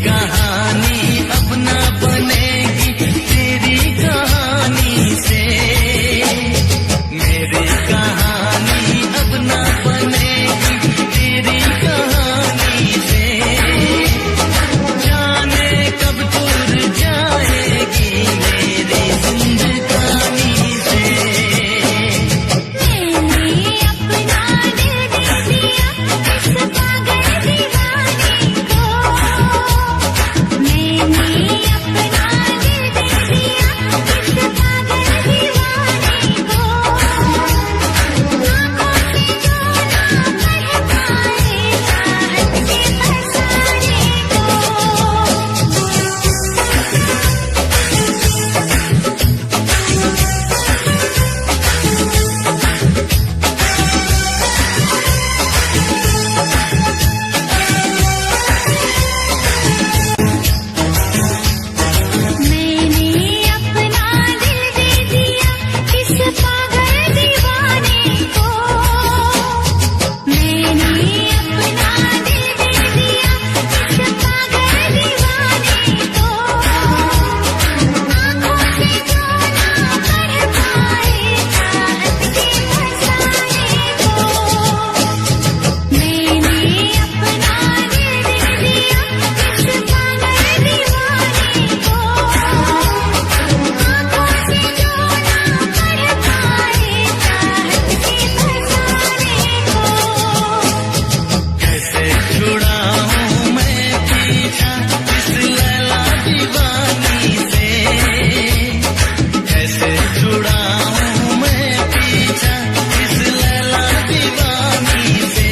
कहानी अब ना बनेगी तेरी कहानी से, मेरी कहानी अब ना बनेगी तेरी कहानी से, जाने कब दूर जाएगी मेरी जिंदगानी से। मैंने अपना दिल दे दिया इस पागल दीवाने को, मैंने अपना दिल दे दिया इस पागल दीवाने को, आँखों से जो ना पढ़ पाए चाहत के फसाने को। मैंने अपना दिल दे दिया इस पागल दीवाने को, मैंने अपना दिल दे दिया इस पागल दीवाने को, आँखों से जो ना पढ़ पाए चाहत के फसाने को। मैंने अपना दिल दे दिया इस पागल दीवाने को, आँखों से जो ना पढ़ पाए चाहत के फसाने को। कैसे छुड़ाऊं मैं पीछा इस लैला दीवानी से, कैसे छुड़ाऊं मैं पीछा इस लैला दीवानी से,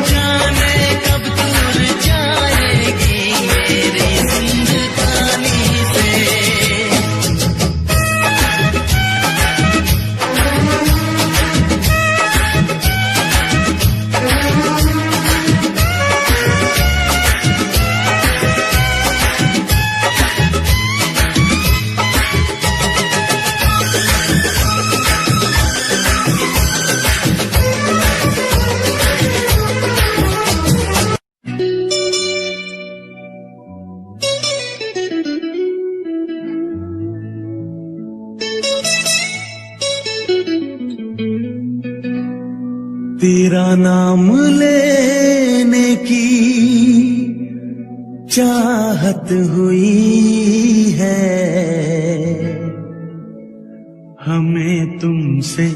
जाने कब दूर जाएगी मेरी जिंदगानी से। तेरा नाम लेने की चाहत हुई है, हमें तुमसे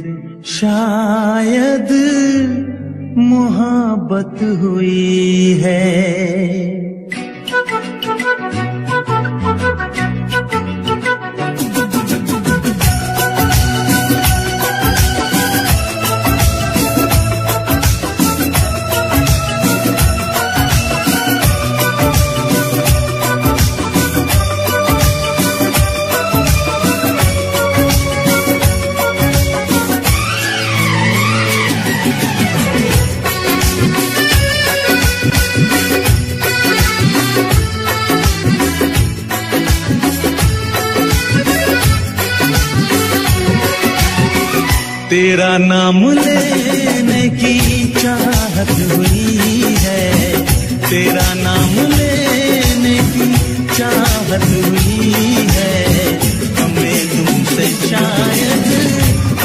शायद मोहब्बत हुई है। तेरा नाम लेने की चाहत हुई है, तेरा नाम लेने की चाहत हुई है, हमें तुमसे शायद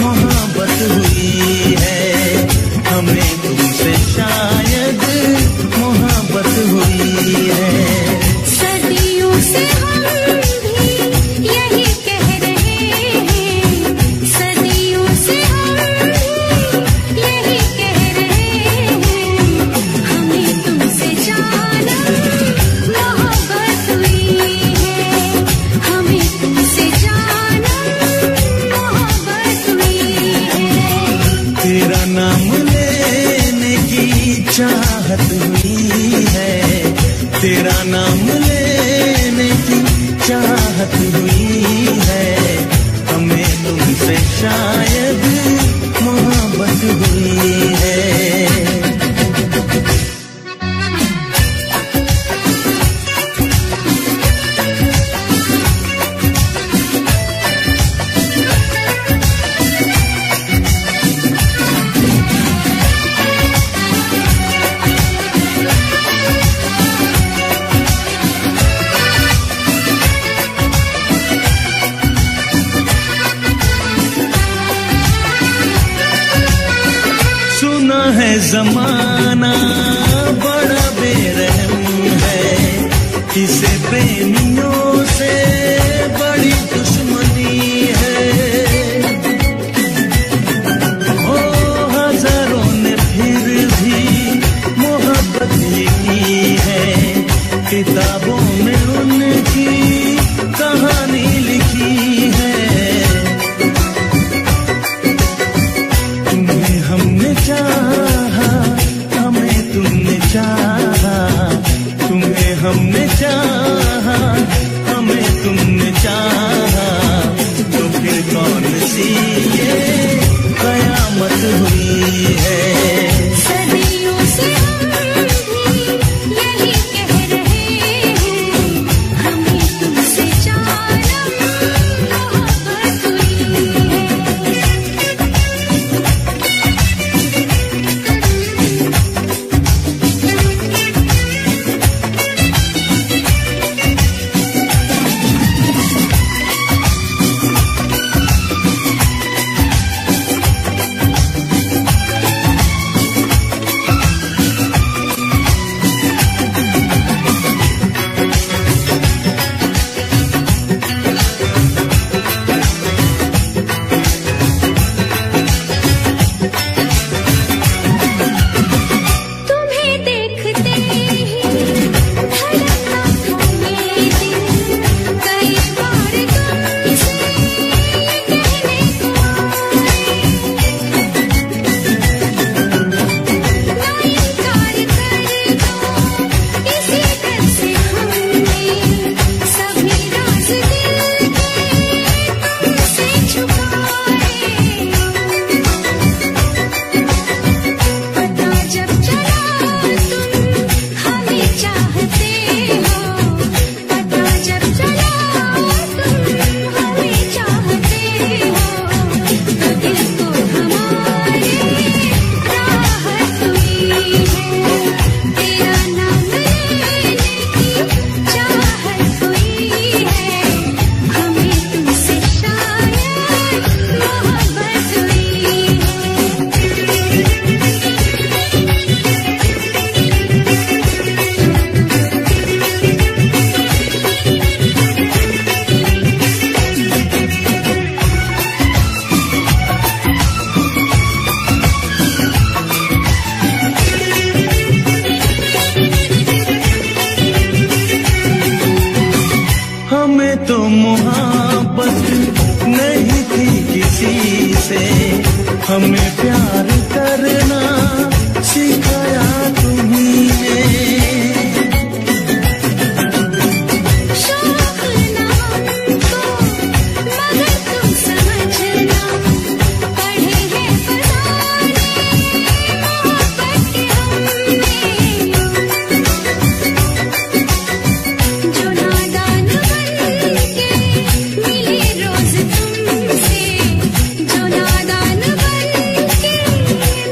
मोहब्बत हुई है, हमें तुमसे शायद मोहब्बत हुई है। सदियों से हम भी यही कह रहे हैं, सदियों से हम भी यही कह रहे हैं, हमें तुमसे जाना मोहब्बत हुई है, हमें तुमसे जाना मोहब्बत हुई है। तेरा नाम लेने की चाहत हुई है, तेरा नाम लेने की चाहत हुई है, हमें तुमसे शायद मोहब्बत हुई है। जमाना बड़ा बेरहम है, इसे प्रेमियों से बड़ी दुश्मनी है। ओ हजारों ने फिर भी मोहब्बत लिखी है, किताबों में उनकी कहानी लिखी है। तुम्हें हमने चाहा, हमें तुमने चाहा, तुम्हें हमने चाहा, हमें तुमने चाहा, तो फिर कौन सी ये कयामत हुई है। सदियों से हम भी यही कह रहे हैं, हमें तुमसे जानम मोहब्बत हुई है। तुम्हें देखते ही धड़कता था ये दिल, कई बार तुमसे ये कहने को आए, ना इनकार कर दो, इसी डर से हमने सभी राज दिल के तुमसे छुपाए। पता जब चला तुम हमें चाहते हो, पता जब चला तुम हमें चाहते हो, तो दिल को हमारे राहत हुई है। तेरा नाम लेने की चाहत हुई है, हमें तुमसे शायद मोहब्बत हुई है। हमें तो मोहब्बत नहीं थी किसी से, हमें प्यार करना सिखाया तुम्हीं ने। शौक ना हमको मगर तुम समझना, पढ़े हैं फसाने मोहब्बत के हमने, जो नादान बन के मिले रोज तुमसे, जो नादान बन के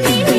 मिले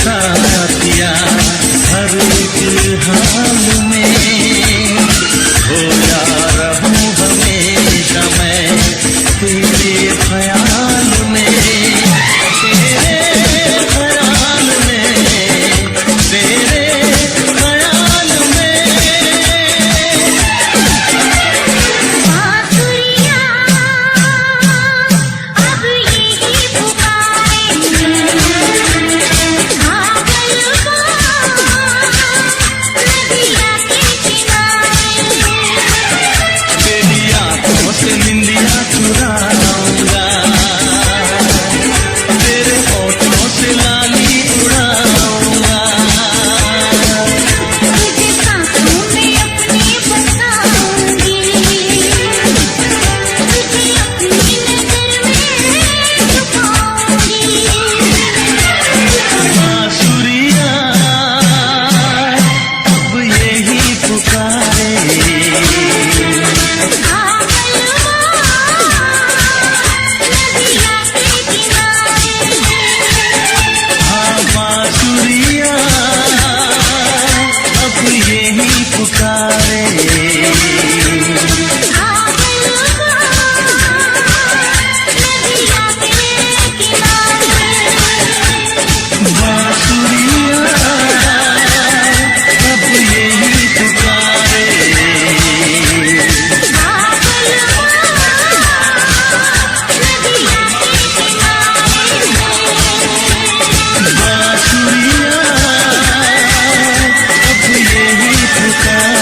साथिया हर एक हाल में खोया रहूं हमेशा मैं तेरे ख्याल में, तेरे ख्याल में, तेरे ख्याल में। बांसुरियां अब यही पुकारे, भागलपुर नदिया के किनारे। तेरी आंखों से निंदिया चुराऊंगा, तेरे होठों से लाली उड़ाऊंगा। तुझे सांसों में अपनी बसाऊंगी, तुझे अपनी नजर में छुपाऊंगी। बांसुरियां अब यही पुकारे, नदिया के किनारे। हाँ बांसुरियां अब यही पुकारे। बांसुरियां अब यही पुकारे। बांसुरियां अब यही पुकारे।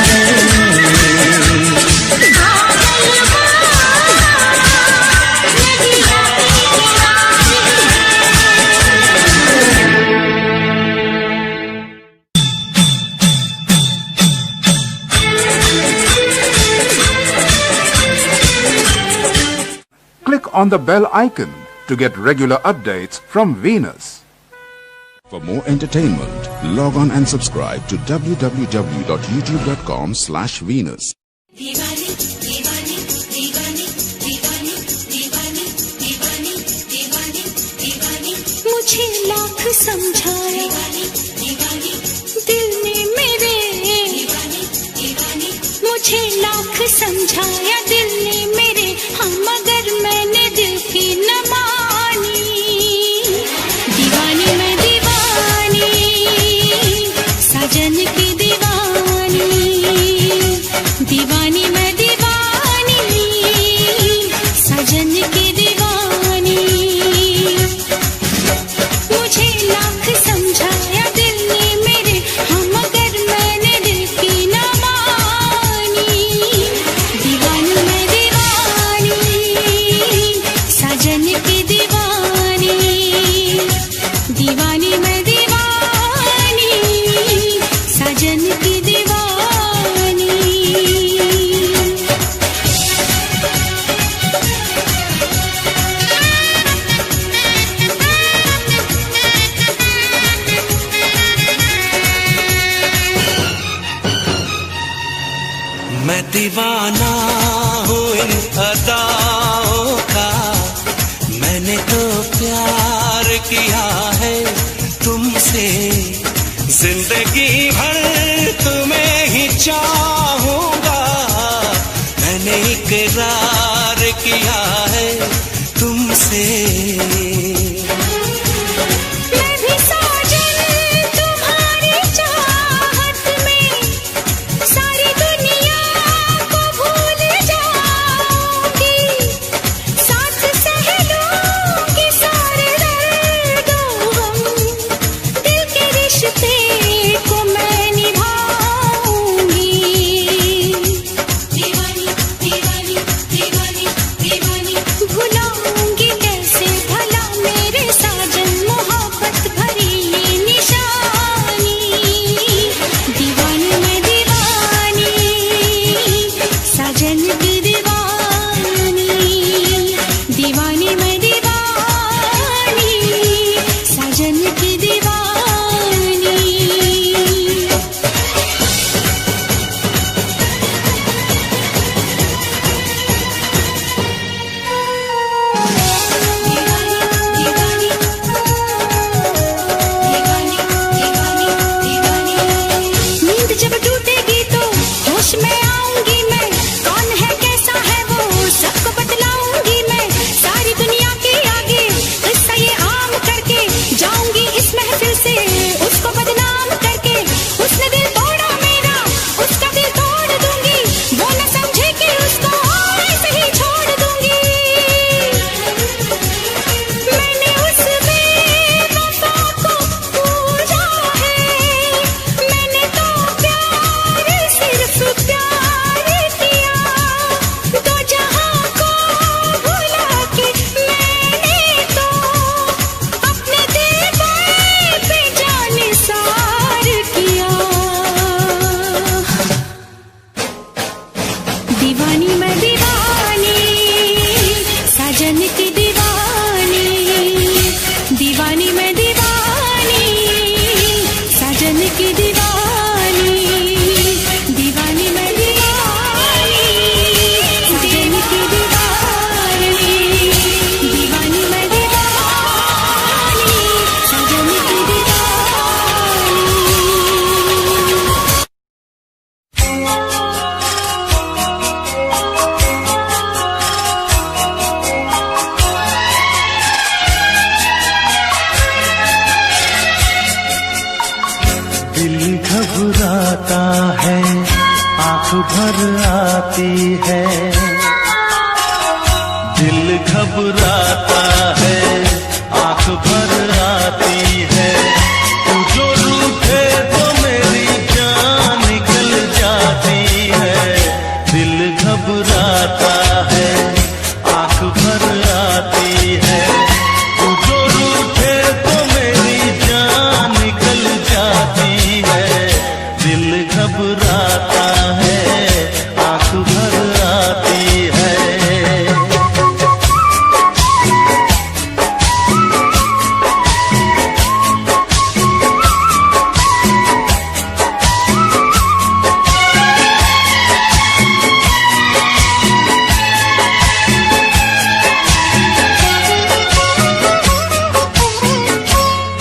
Click on the bell icon to get regular updates from Venus. For more entertainment, log on and subscribe to www.youtube.com/Venus. दीवानी दीवानी दीवानी दीवानी दीवानी दीवानी दीवानी दीवानी। मुझे लाख समझाया दीवानी दिल ने मेरे, दीवानी मुझे लाख समझाया दिल ने मेरे। हाँ मगर मैंने दिल की न मानी। दीवानी मैं दीवानी, साजन की दीवानी। दीवानी मैं दीवानी, साजन की दीवानी। मुझे लाख समझाया दिल ने मेरे। हाँ मगर मैंने दिल की न मानी। दीवानी मैं दीवानी, साजन की दीवानी। दीवानी मैं दीवानी, साजन की दीवानी। मैं दीवाना हूँ इन अदाओं का, मैंने तो प्यार किया है तुमसे। जिंदगी भर तुम्हें ही चाहूंगा, मैंने इकरार किया है तुमसे। मैं भी साजन तुम्हारी चाहत में सारी दुनिया को भूल जाऊंगी। साथ सह लूंगी सारे दर्दों हम, दिल के रिश्ते को मैं निभाऊंगी। दीवानी दीवानी दीवानी दीवानी भुलाऊंगी कैसे की दीवानी, दीवानी मैं दीवानी, सजन की दीवानी, दीवानी मैं दीवानी, सजन की दीवानी। दिल घबराता है, आंख भर आती है, दिल घबराता है, आंख भर आती है, तू जो रूठे तो मेरी जान निकल जाती है, दिल घबराता है, आंख भर आती है, तू जो रूठे तो मेरी जान निकल जाती है, दिल घबराता है, आंख भर आती है।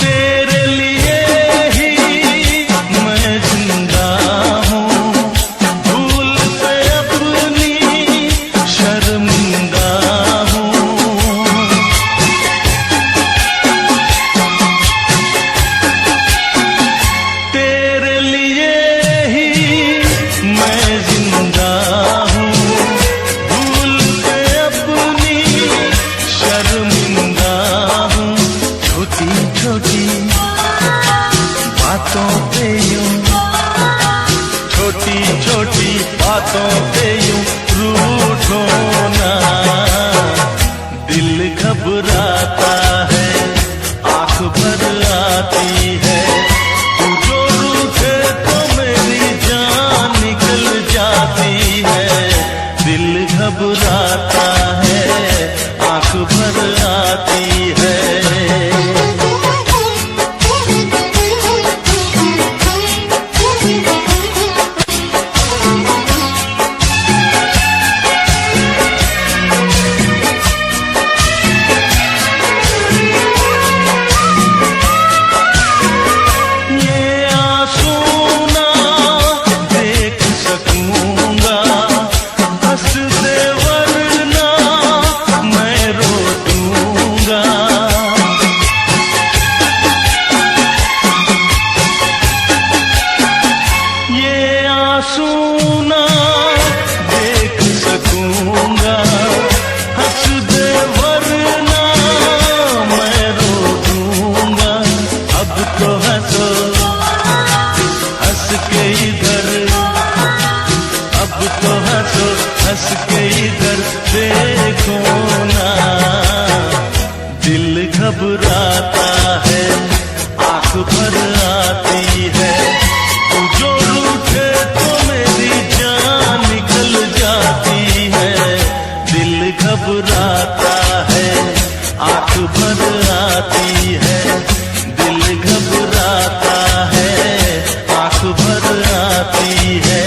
तेरे लिए ही मैं जिंदा हूँ, भूल पे अपनी शर्मिंदा हूँ। तेरे लिए ही मैं जिंदा हूँ, भूल पे अपनी शर्मिंदा हूँ। छोटी छोटी बातों पे यूं, छोटी छोटी बातों पे यूं रूठो ना, दिल घबराता है, आंख भर आती है, तू जो रूठे तो मेरी जान निकल जाती है, दिल घबराता है, आंख भर आती है। ये आंसू ना देख सकूंगा, हंस दे वरना मैं रो दूंगा। ये आंसू ना देख सकूंगा, हंस दे वरना मैं रो दूंगा। अब तो हंसो हंस के इधर, अब तो हंसो हंस के इधर देखो ना, दिल घबराता है, आंख भर आती है, तू जो रूठे तो मेरी जान निकल जाती है, दिल घबराता है, आंख भर आती है, दिल घबराता है, आंख भर आती है।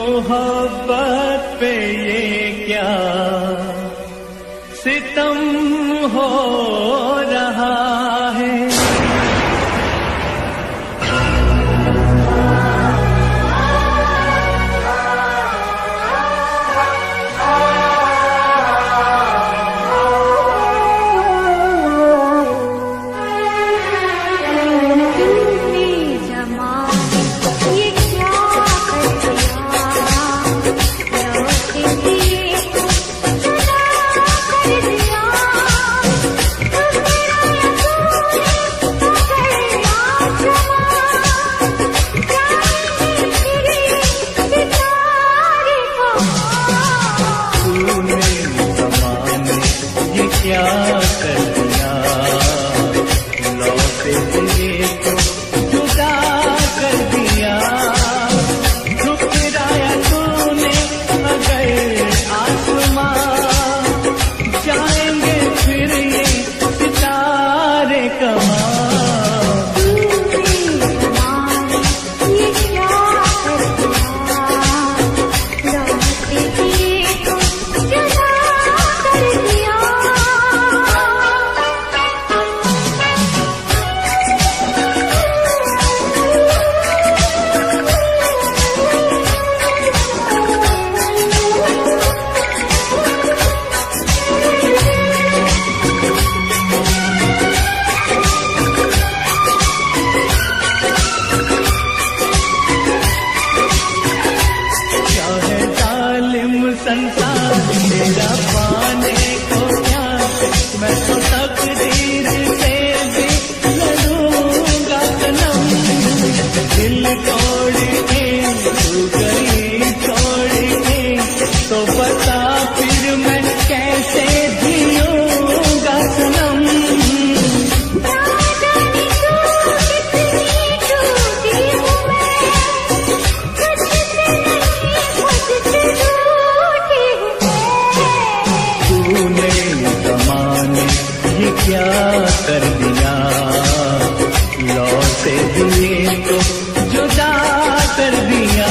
मोहब्बत पे ये क्या सितम हो रहा है। क्या कर दिया लौटे दिए तो जुदा कर दिया। ठुकराया तूने अगर आसमां जाएंगे फिर ये सितारे कहाँ। संसार तेरा पाने को क्या मैं तो तकदीर से भी लड़ूंगा सनम। दिल तोड़ के तू गई छोड़ के तो बता फिर मैं कैसे जीऊंगा सनम। ये क्या कर दिया लौटे दिए तो जुदा कर दिया।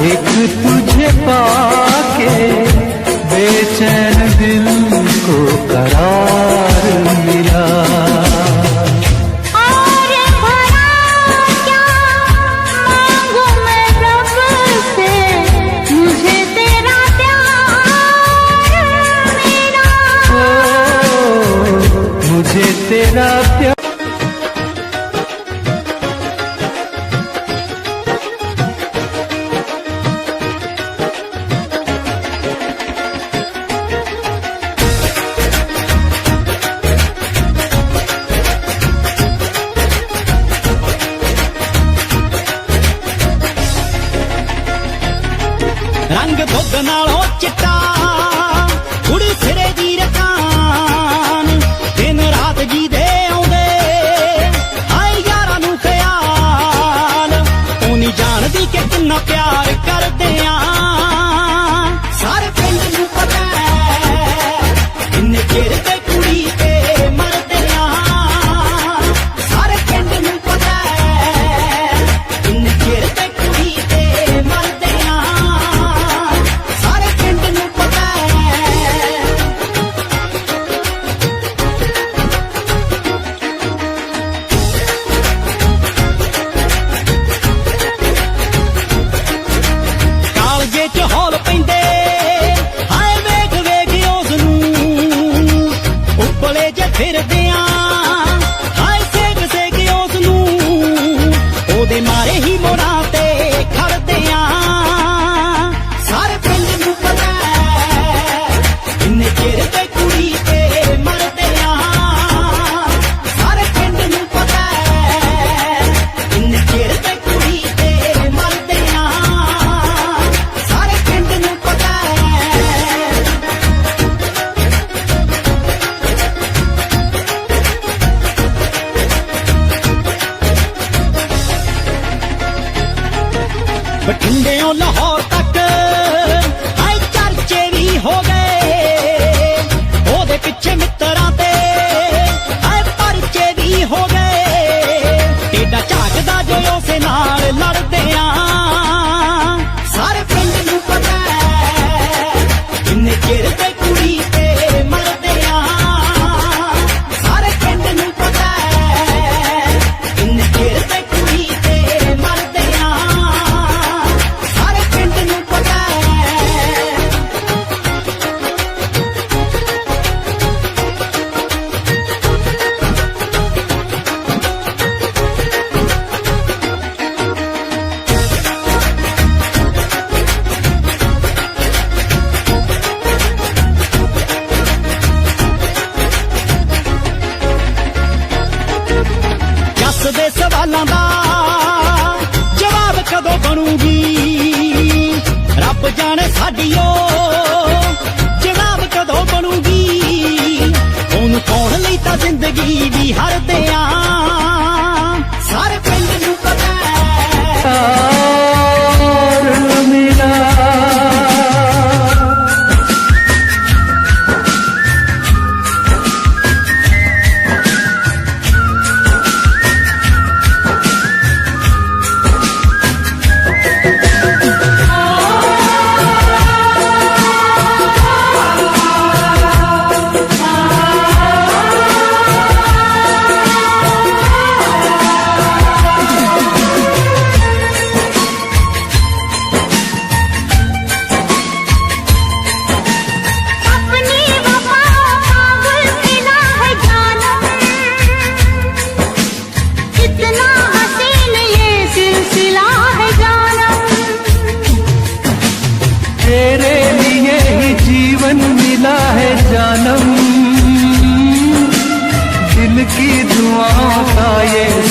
एक तुझे पाके बेचैन दिल को करार मिला। और भला क्या मांगू मैं रब से, मुझे तेरा प्यार मिला। मुझे तेरा प्यार रंग दुध नालों चिट्टा कुड़ी सिरे दी रकान, दिन रात जी दे आउंदे आए यारां नूं ख्याल। तू नहीं जानदी कि किन्ना प्यार करदे आ, सारे पिंड नूं पता है किन्ने चिर ते कुड़ी ते मरदे आ। सारे पिंड नूं पता है किन्ने चिर ते कुड़ी ते मरदे आ। हौल पैंदे हाय वेख वेख उस नूं, उबले जे फिरदे आ हाय सेक सेक उस नूं, ओदे मारे ही मोरां ते खड़दे आ। सारे पिंड नूं पता है किन्ने चिर ते कुड़ी ते मरदे आ। सारे पिंड नूं पता है किन्ने चिर ते कुड़ी ते मरदे आ। बठिंडियों लाहौर तक आए चर्चे भी हो गए, ओदे पिछे मित्तरां ते आए परचे भी हो गए। टेढ़ा झाकदा जो उसे नाल लड़दे आ। सारे पिंड नूं पता है किन्ने चिर ते कुड़ी ते मरदे आ। सारे पिंड नूं पता है किन्ने चिर ते कुड़ी ते मरदे आ। दे सवालों दा जवाब कदों बनूगी, रब जाने साडियो जवाब कदों बनूगी। ओनू कौन लई तां जिंदगी भी हरदे आ। सारे पिंड नूं पता है मिला।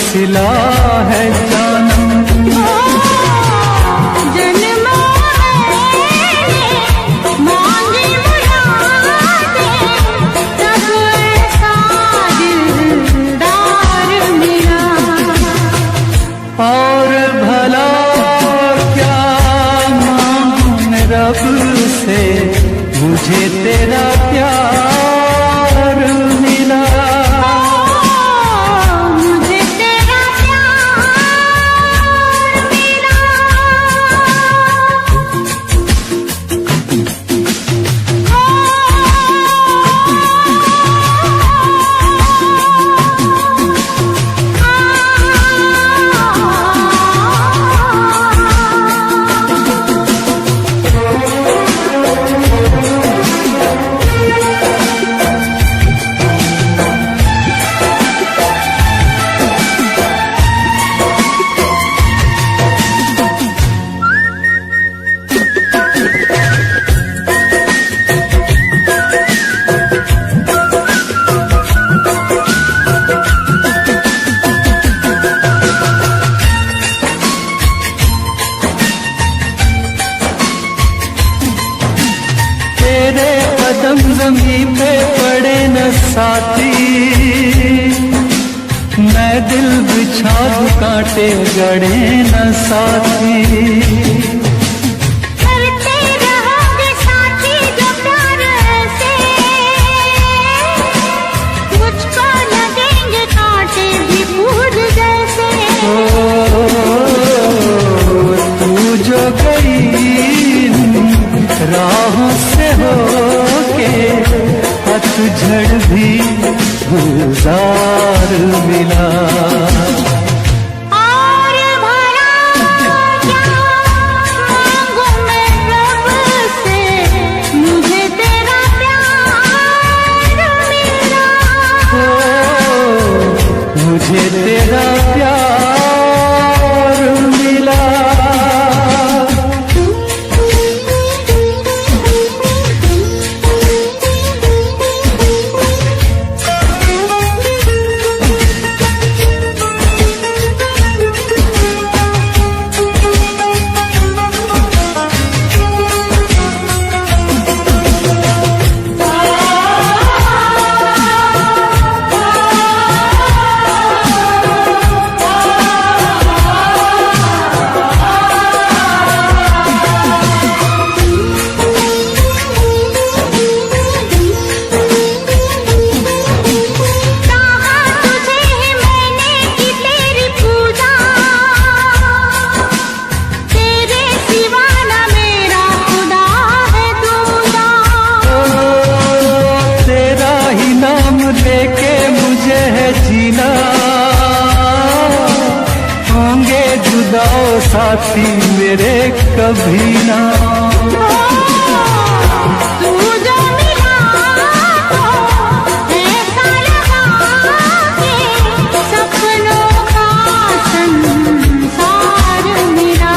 सिला है जानम। जन्मों में मांगी मुरादें, तब ऐसा दिलदार मिला। और भला क्या मांगूं मैं रब से, मुझे तेरा प्यार मिला। कदम ज़मीं पे पड़े न साथी, मैं दिल बिछा दूं कांटे गड़े न साथी। राहों से होके पतझड़ भी गुलजार मिला। और भला क्या मांगू मैं रब से, मुझे तेरा प्यार मिला। मुझे तेरा प्यार मिला। लेके मुझे है जीना, होंगे जुदा साथी मेरे कभी ना। तू जो मिला तो ऐसा लगा कि सपनों का संसार मिला।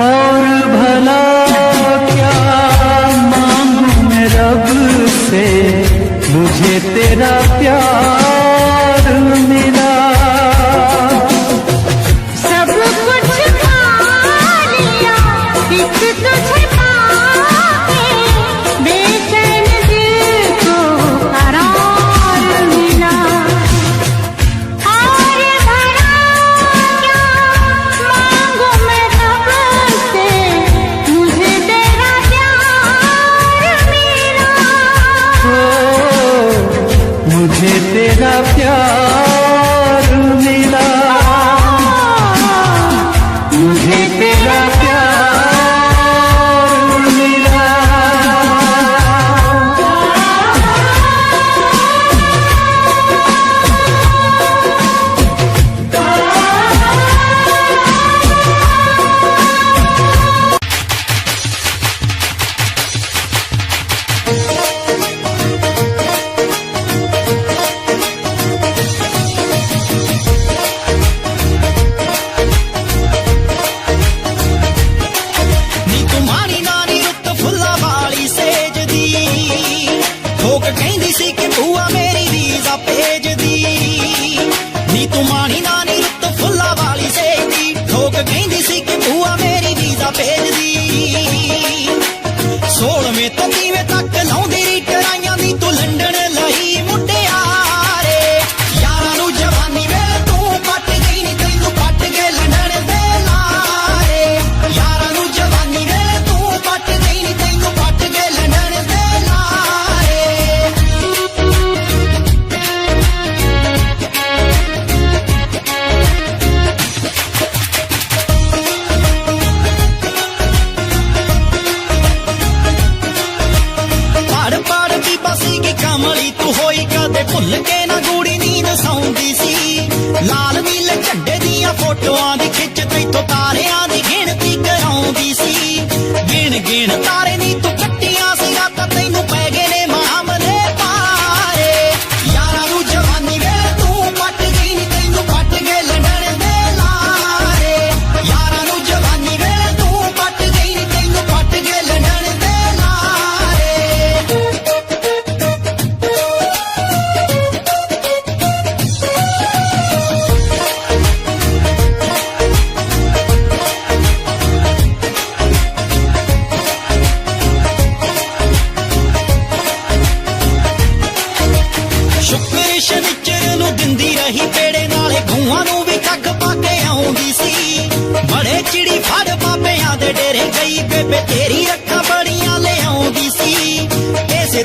और भला क्या मांगू मैं रब से, मुझे तेरा प्यार मिला। सब कुछ पा लिया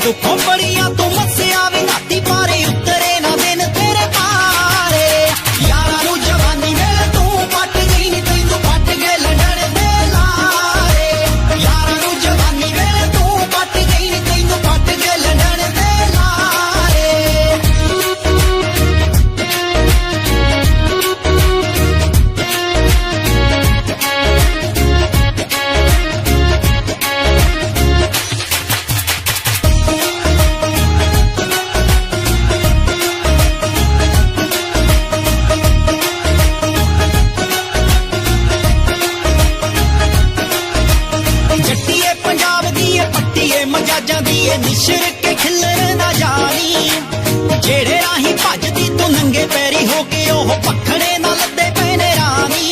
तू खोपड़ियां तू मस्सिया भी नाती पारे उतरे ना दिन तेरे पारे यारा नू जवानी वेले तू पट गई नी तैनू पट गए लड़न दे लारे यारा नू जवानी वेले तू पट गई नी तैनू पट गए लड़न दे लारे जट्टीए पंजाब दीए पट्टीए मजाजा दीए निशर के खिलर ना जानी जेड़े राही भजदी तू नंगे पैरी हो के ओह पखड़े ना लद्दे पैने रानी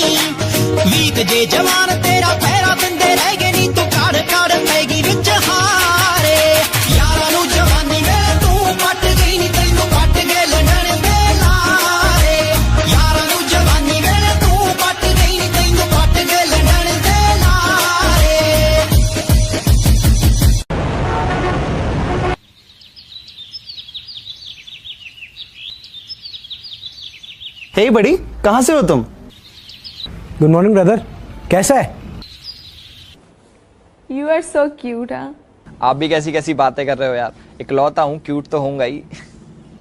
वीत जे जवान तेरा पैरा दिंदे रह गए नी तू काड़ काड़ पैगी विच हारे यारा नू जवानी वेले तू पट गई नी तैनू पट गए लड़न दे लारे यारा नू जवानी वेले तू पट गई नी तैनू पट गए लड़न दे लारे हे बड़ी, कहाँ से हो तुम? गुड मॉर्निंग ब्रदर, कैसा है? You are so cute, हाँ। आप भी कैसी कैसी बातें कर रहे हो यार, इकलौता हूँ, क्यूट तो होऊंगा ही।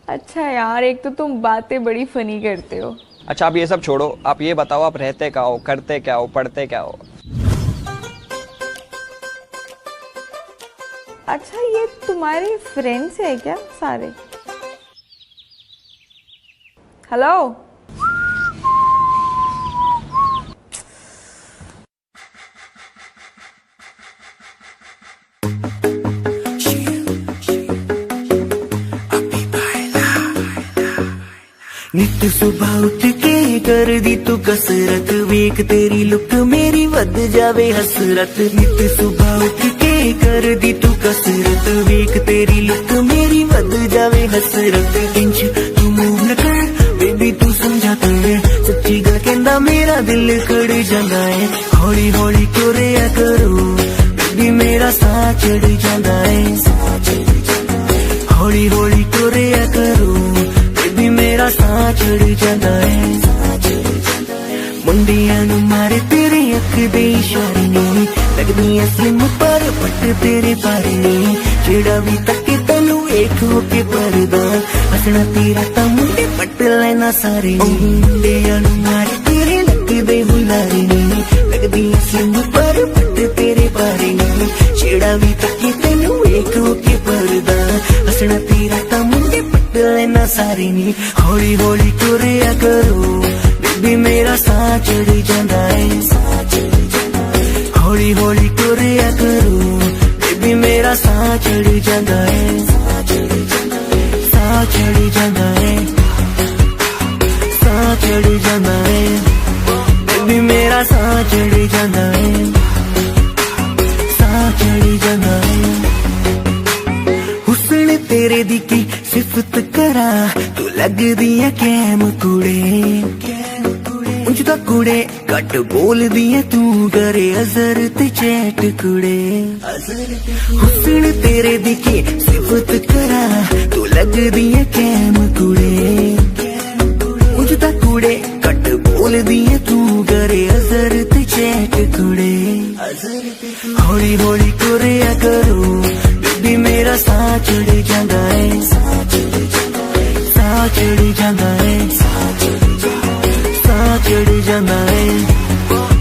अच्छा यार, एक तो तुम बातें बड़ी फनी करते हो। अच्छा आप ये सब छोड़ो, आप ये बताओ आप रहते क्या हो, करते क्या हो, पढ़ते क्या हो? अच्छा ये तुम्हारे फ्रेंड्स है क्या सारे? हेलो नित सुबह उठ के कर दी तू कसरत वेख तेरी लुक मेरी वध जावे हसरत नित सुबह उठ के कर दी तू कसरत वेख तेरी लुक मेरी वध जावे हसरत इंच तू मूव न कर बेबी तू समझा कर सच्ची गल कहंदा मेरा दिल कड़ जांदा है हौली हौली तुरिया करो बेबी मेरा साह चढ़ जांदा है हौली हौली तुरिया करो बेबी मेरा साह चढ़ जांदा है मुंडियां नू मारे तेरे अख दे इशारे ने लगदियां स्लिम पर पट तेरे पारे ने जेड़ा भी तके तैनू एक होके परदा हसना तेरा तां मुंडे पट लेना सारे मुंडियां नू मारे तेरे अख दे हुलारे ने लगदियां स्लिम पर पट तेरे पारे ने जेड़ा भी तके तैनू एक होके परदा हसना तेरा तां मुंडे पट लेना सारे ने हौली हौली तुरिया करो बेबी मेरा साह चढ़ जांदा है हौली हौली तुरिया करो बेबी मेरा साह चढ़ जांदा है साह चढ़ जांदा है साह चढ़ जांदा है बेबी मेरा साह चढ़ जांदा है साह चढ़ जांदा है हुस्न तेरे दी की सिफत करा तू लगदी है कैम कुड़े उंज दा कुड़े घट बोलदी है तू करे अजर ते चैट कुड़े हुस्न तेरे दी की सिफत करा तू लगदी है कैम कुड़े उंज दा कुड़े घट बोलदी है तू करे अजर ते चैट कुड़े हौली हौली तुरिया करो बेबी मेरा साह चढ़ जांदा है साह चढ़ जांदा है साह चढ़ जांदा है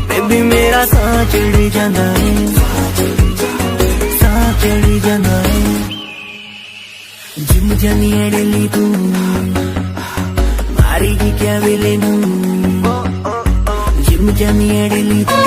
बेबी मेरा साह चढ़ जांदा है साह चढ़ जांदा है जिम जानी है डेली तू मारेगी क्या वेले नू जिम जानी है डेली तू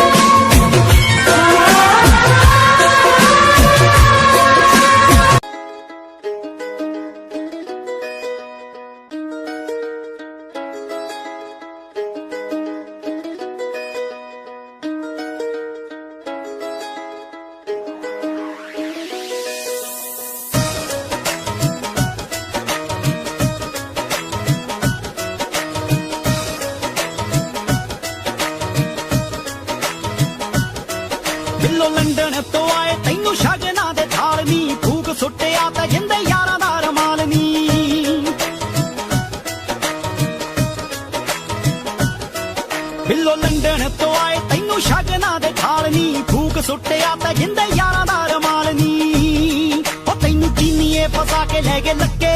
बिल्लो लंडन तो आए तैनू शगना दे थाल नी फूक सुट्टे ਸੁੱਟਿਆ ਤੇ ਜਿੰਦੇ ਯਾਰਾਂ ਦਾ ਰਮਾਲ ਨੀ ਬਿੱਲੋ ਲੰਡਨ ਤੋਂ ਆਏ ਤੈਨੂੰ ਸ਼ਗਨਾਂ ਦੇ ਥਾਲ ਨੀ ਫੂਕ ਸੁੱਟਿਆ ਤੇ ਜਿੰਦੇ ਯਾਰਾਂ ਦਾ ਰਮਾਲ ਨੀ ਉਹ ਤੈਨੂੰ ਚੀਨੀਏ ਫਸਾ ਕੇ ਲੈ ਗਏ ਲੱਕੇ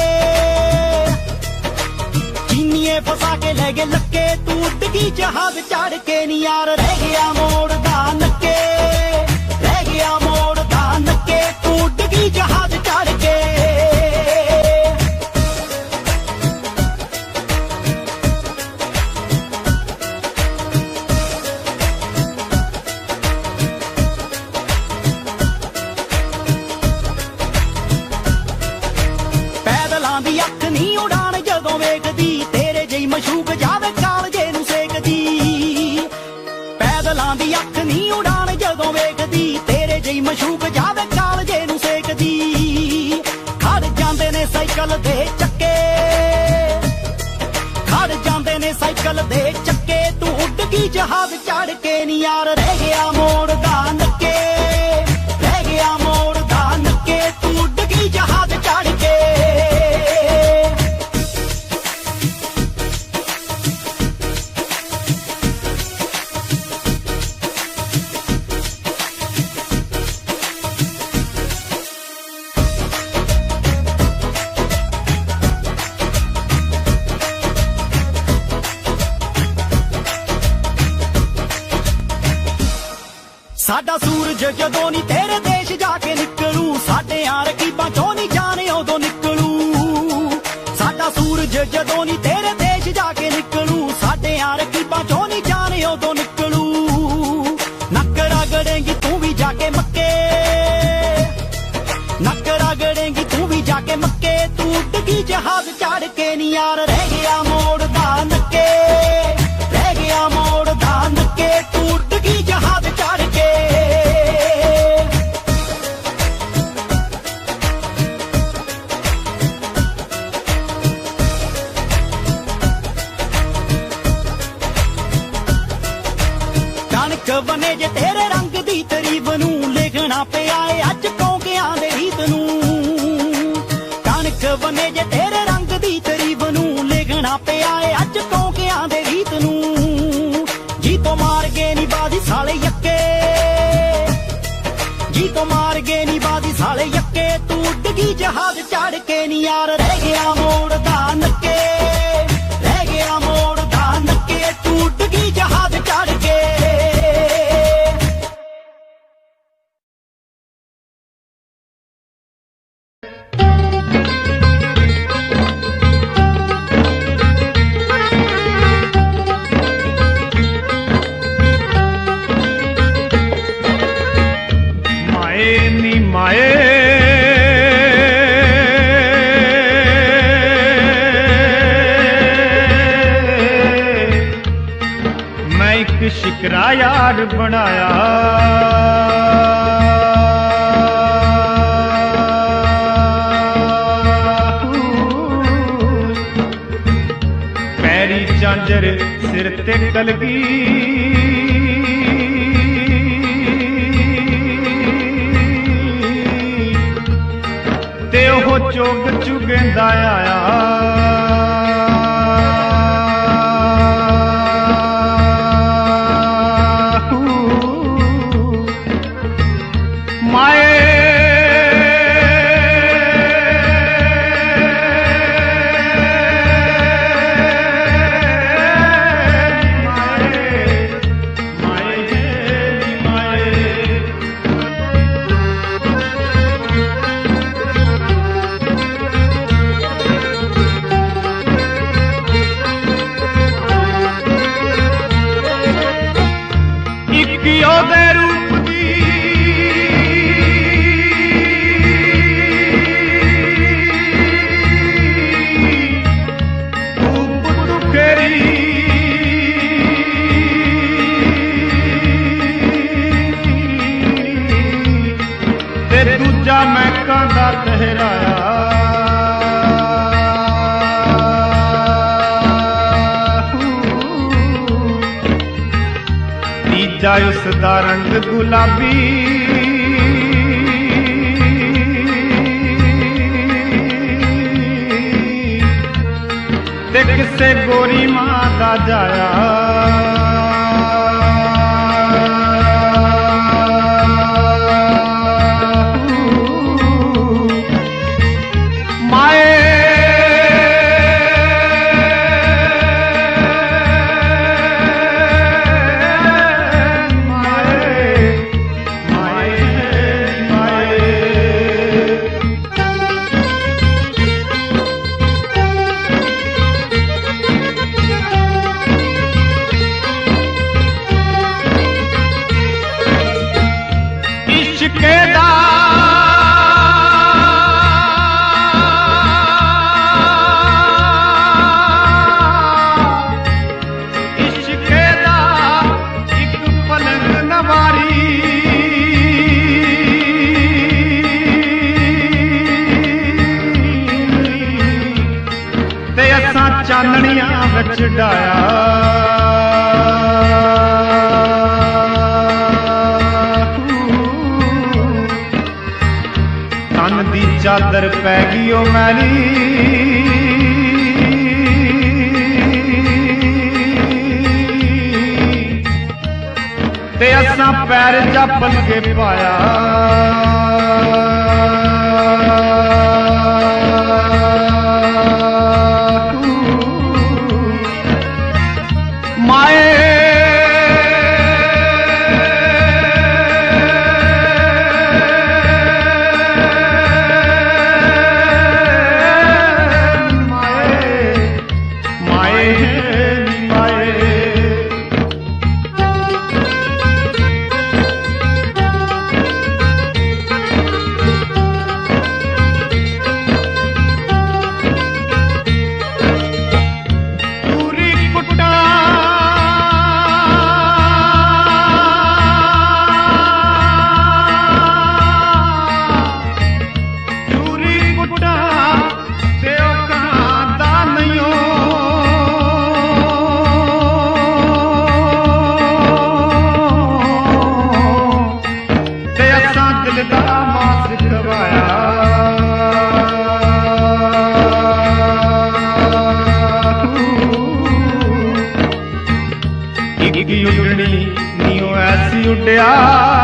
ਚੀਨੀਏ ਫਸਾ ਕੇ ਲੈ ਗਏ ਲੱਕੇ ਤੂੰ ਉੱਡ ਗਈ ਜਹਾਜ਼ ਚੜ ਕੇ ਨੀ ਯਾਰ ਰਹਿ ਗਿਆ ਮੋੜ ਦਾ ਨੱਕੇ ਰਹਿ ਗਿਆ ਮੋੜ ਦਾ ਨੱਕੇ ਤੂੰ ਉੱਡ ਗਈ ਜਹਾਜ਼ ਚੜ ਕੇ ਪੈਦਲਾਂ ਦੀ ਅੱਖ ਨੀ ਉਡਾਣ ਜਦੋਂ ਵੇਖਦੀ ਤੇਰੇ ਜਿਹੀ ਮਸ਼ੂਕ ਜਾਵੇ ਕਾਲਜੇ ਨੂੰ ਸੇਕਦੀ ਪੈਦਲਾਂ ਦੀ ਅੱਖ ਨੀ ਉਡਾਣ ਜਦੋਂ ਵੇਖਦੀ ਤੇਰੇ ਜਿਹੀ ਮਸ਼ੂਕ ਜਾਵੇ ਕਾਲਜੇ ਨੂੰ ਸੇਕਦੀ ਖੜ ਜਾਂਦੇ ਨੇ ਸਾਈਕਲ ਦੇ ਚੱਕੇ ਖੜ ਜਾਂਦੇ ਨੇ ਸਾਈਕਲ ਦੇ ਚੱਕੇ ਤੂੰ ਉੱਡ ਗਈ ਜਹਾਜ਼ ਚੜ ਕੇ ਨੀ ਯਾਰ ਰਹਿ ਗਿਆ ਮੋੜ ਦਾ ਨੱਕੇ ਰਹਿ ਗਿਆ ਮੋੜ ਦਾ ਨੱਕੇ ਤੂੰ ਉੱਡ ਗਈ ਜਹਾਜ਼ ਚੜ ਕੇ ਸਾਡਾ ਸੂਰਜ ਜਦੋਂ ਨੀ ਤੇਰੇ ਦੇਸ਼ ਜਾ ਕੇ ਨਿਕਲੂ ਸਾਡੇ ਆ ਰਕੀਬਾਂ ਚੋਂ ਨੀ ਜਾਣੇ ਉਦੋਂ ਨਿਕਲੂ ਸਾਡਾ ਸੂਰਜ ਜਦੋਂ ਨੀ ਤੇਰੇ ਦੇਸ਼ ਜਾ ਕੇ ਨਿਕਲੂ ਸਾਡੇ ਆ ਰਕੀਬਾਂ ਚੋਂ ਨੀ ਜਾਣੇ ਉਦੋਂ ਨਿਕਲੂ ਨੱਕ ਰਗੜੇਂਗੀ ਤੂੰ ਵੀ ਜਾ ਕੇ ਮੱਕੇ ਨੱਕ ਰਗੜੇਂਗੀ ਤੂੰ ਵੀ ਜਾ ਕੇ ਮੱਕੇ ਤੂੰ ਉੱਡ ਗਈ ਜਹਾਜ਼ ਚੜ ਕੇ ਨੀ ਯਾਰ ਰਹਿ ਗਿਆ ਮੋੜ ਦਾ ਨੱਕੇ ਰਹਿ ਗਿਆ ਮੋੜ ਦਾ ਨੱਕੇ ਤੂੰ ਉੱਡ ਗਈ ਜਹਾਜ਼ ਚੜ ਕੇ ਕਣਕ ਬਨੇ ਜੇ ਤੇਰੇ ਰੰਗ ਦੀ ਤਰੀਬ ਨੂੰ ਲਿਖਣਾ ਪਿਆ ਏ ਅੱਜ ਕੌਂਕਿਆਂ ਦੇ ਰੀਤ ਨੂੰ ਕਣਕ ਬਨੇ ਜੇ ਤੇਰੇ ਰੰਗ ਦੀ ਤਰੀਬ ਨੂੰ ਲਿਖਣਾ ਪਿਆ ਏ ਅੱਜ ਕੌਂਕਿਆਂ ਦੇ ਰੀਤ ਨੂੰ ਜੀ ਤੋਂ ਮਾਰ ਗਏ ਨੀ ਬਾਦੀ ਸਾਲੇ ਯੱਕੇ ਜੀ ਤੋਂ ਮਾਰ ਗਏ ਨੀ ਬਾਦੀ ਸਾਲੇ ਯੱਕੇ ਤੂੰ ਉੱਡ ਗਈ ਜਹਾਜ਼ ਚੜ ਕੇ ਨੀ ਯਾਰ ਰਹਿ ਗਿਆ ਮੋੜ ਦਾ ਨੱਕੇ ਰਹਿ ਗਿਆ ਮੋੜ ਦਾ ਨੱਕੇ ਤੂੰ ਉੱਡ ਗਈ ਜਹਾਜ਼ ਚੜ ਕੇ ਮਾਏ ਨੀ ਮਾਏ ਮੈਂ ਇੱਕ ਸ਼ਿਕਰਾ ਯਾਰ ਬਣਾਇਆ ਪੈਰੀ ਝਾਂਜਰ ਸਿਰ ਤੇ ਕਲਗੀ ਤੇ ਉਹ ਚੁਗ ਚੁਗਦਾ ਆਇਆ ਦੂਜਾ ਮਹਿਕਾਂ ਦਾ ਲਹਿਰਾਇਆ ਤੀਜਾ ਉਸ ਦਾ ਰੰਗ ਗੁਲਾਬੀ ते किसे गोरी मां दा जाया चाननिया विच डाया तन दी चादर पै गई ओ मैली ते असां पैर चप्पल के पाया उड़नी नीओ ऐसी उड़िया